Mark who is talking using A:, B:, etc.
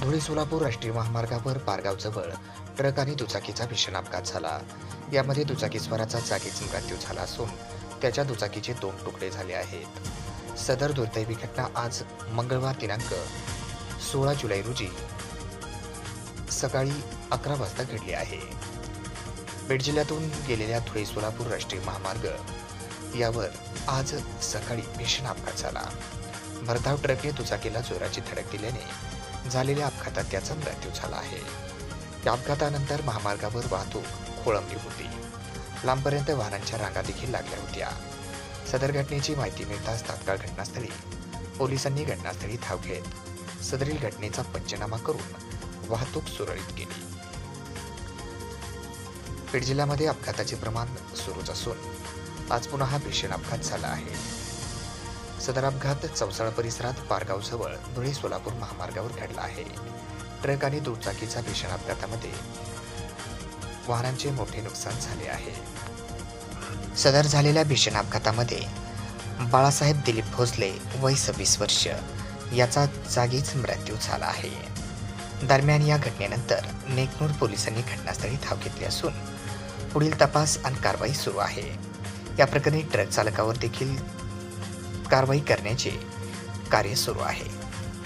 A: धुळे सोलापूर राष्ट्रीय महामार्गावर पारगावजवळ ट्रक आणि दुचाकीचा भीषण अपघात झाला. यामध्ये दुचाकीस्वाराचा जागीच मृत्यू झाला असून त्याच्या दुचाकीचे 2 तुकडे झाले आहेत. सदर दुर्दैवी घटना आज मंगळवार दिनांक 16 जुलै रोजी सकाळी 11 वाजता घडली आहे. बीड जिल्ह्यातून गेलेल्या धुळे सोलापूर राष्ट्रीय महामार्ग यावर आज सकाळी भीषण अपघात झाला. भरधाव ट्रकने दुचाकीला जोराची धडक दिल्याने झालेल्या अपघातात त्याचा मृत्यू झाला आहे. या अपघातानंतर महामार्गावर वाहतूक खोळंबली होती. लांबपर्यंत वाहनांच्या रांगा देखील लागल्या होत्या. सदर घटनेची माहिती मिळताच तात्काळ घटनास्थळी पोलिसांनी घटनास्थळी धाव घेत सदरील घटनेचा पंचनामा करून वाहतूक सुरळीत केली. बीड जिल्ह्यामध्ये अपघाताचे प्रमाण सुरूच असून आज पुन्हा हा भीषण अपघात झाला आहे. सदर अपघात चौसाळा परिसरात पारगावजवळ धुळे सोलापूर महामार्गावर घडला आहे. ट्रक आणि दुचाकीच्या भीषण अपघातामध्ये वाहनांचे मोठे नुकसान झाले आहे. सदर झालेल्या भीषण अपघातामध्ये बाळासाहेब दिलीप भोसले वय 26 वर्ष याचा जागीच मृत्यू झाला आहे. दरम्यान या घटनेनंतर नेकनूर पोलिसांनी घटनास्थळी धाव घेतली असून पुढील तपास आणि कारवाई सुरू आहे. या प्रकरणी ट्रक चालकावर देखील कारवाई करण्याचे कार्य सुरू आहे.